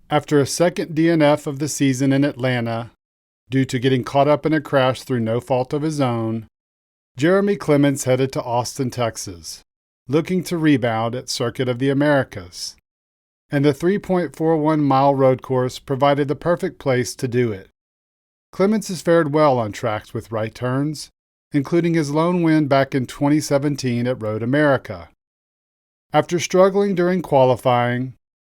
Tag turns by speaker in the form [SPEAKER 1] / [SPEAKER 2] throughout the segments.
[SPEAKER 1] After a second DNF of the season in Atlanta, due to getting caught up in a crash through no fault of his own, Jeremy Clements headed to Austin, Texas, looking to rebound at Circuit of the Americas. And the 3.41-mile road course provided the perfect place to do it. Clements has fared well on tracks with right turns, including his lone win back in 2017 at Road America. After struggling during qualifying,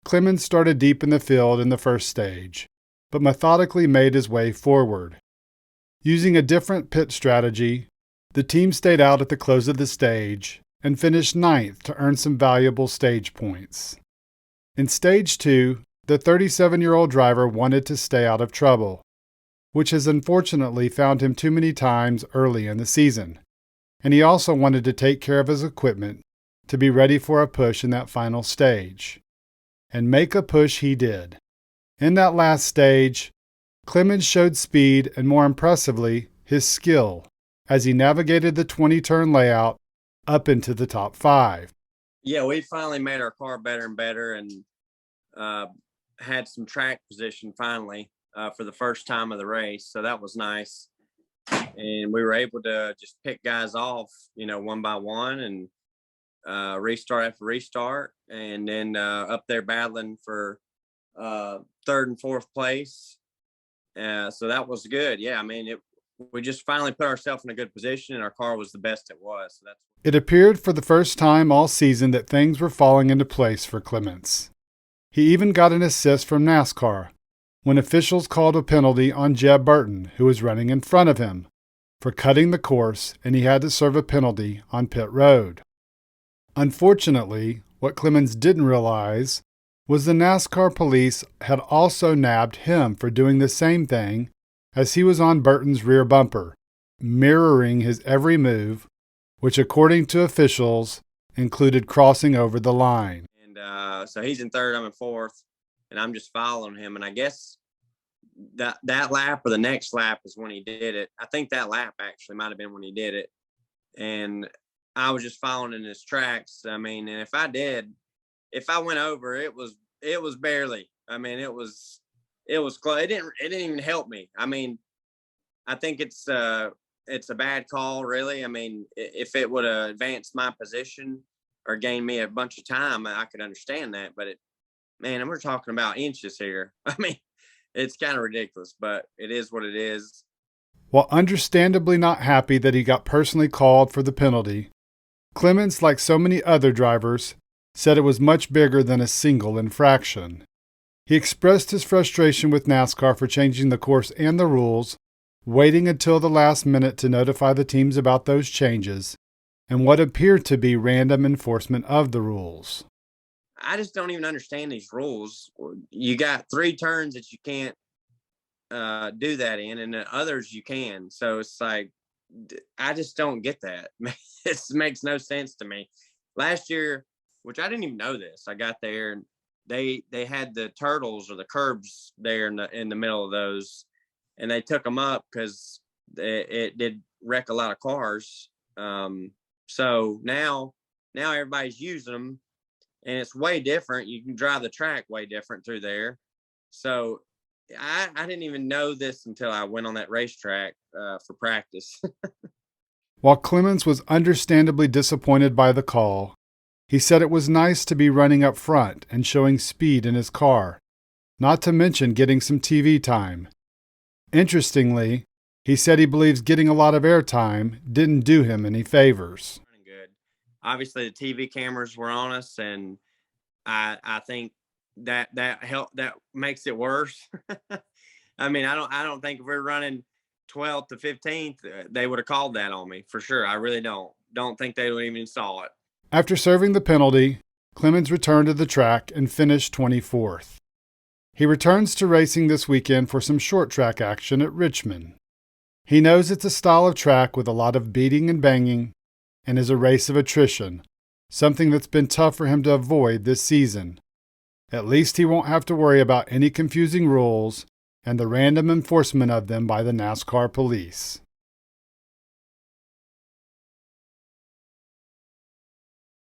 [SPEAKER 1] Clements started deep in the field in the first stage, but methodically made his way forward. Using a different pit strategy, the team stayed out at the close of the stage and finished ninth to earn some valuable stage points. In Stage 2, the 37-year-old driver wanted to stay out of trouble, which has unfortunately found him too many times early in the season, and he also wanted to take care of his equipment to be ready for a push in that final stage. And make a push he did. In that last stage, Clements showed speed and, more impressively, his skill as he navigated the 20-turn layout up into the top 5.
[SPEAKER 2] Yeah, we finally made our car better and better, and had some track position finally for the first time of the race. So that was nice. And we were able to just pick guys off, one by one, and restart after restart, and then up there battling for third and fourth place. So that was good. Yeah, we just finally put ourselves in a good position, and our car was the best it was. So
[SPEAKER 1] it appeared for the first time all season that things were falling into place for Clements. He even got an assist from NASCAR when officials called a penalty on Jeb Burton, who was running in front of him, for cutting the course, and he had to serve a penalty on pit road. Unfortunately, what Clements didn't realize was the NASCAR police had also nabbed him for doing the same thing as he was on Burton's rear bumper, mirroring his every move, which according to officials included crossing over the line.
[SPEAKER 2] And so he's in third, I'm in fourth, and I'm just following him. And I guess that lap or the next lap is when he did it. I think that lap actually might have been when he did it. And I was just following in his tracks. And if I went over, it was barely. It was close. It didn't even help me. I think it's a bad call, really. If it would have advanced my position or gained me a bunch of time, I could understand that. But we're talking about inches here. It's kind of ridiculous, but it is what it is.
[SPEAKER 1] While understandably not happy that he got personally called for the penalty, Clements, like so many other drivers, said it was much bigger than a single infraction. He expressed his frustration with NASCAR for changing the course and the rules, waiting until the last minute to notify the teams about those changes, and what appeared to be random enforcement of the rules.
[SPEAKER 2] I just don't even understand these rules. You got 3 turns that you can't do that in, and then others you can. So it's like, I just don't get that. It makes no sense to me. Last year, which I didn't even know this, I got there and they had the turtles or the curbs there in the middle of those, and they took them up because it did wreck a lot of cars. So now everybody's using them, and it's way different. You can drive the track way different through there. So I didn't even know this until I went on that racetrack for practice.
[SPEAKER 1] While Clements was understandably disappointed by the call, he said it was nice to be running up front and showing speed in his car, not to mention getting some TV time. Interestingly, he said he believes getting a lot of airtime didn't do him any favors.
[SPEAKER 2] Good. Obviously, the TV cameras were on us, and I think that helped. That makes it worse. I don't think if we're running 12th to 15th, they would have called that on me for sure. I really don't think they would even saw it.
[SPEAKER 1] After serving the penalty, Clements returned to the track and finished 24th. He returns to racing this weekend for some short track action at Richmond. He knows it's a style of track with a lot of beating and banging, and is a race of attrition, something that's been tough for him to avoid this season. At least he won't have to worry about any confusing rules and the random enforcement of them by the NASCAR police.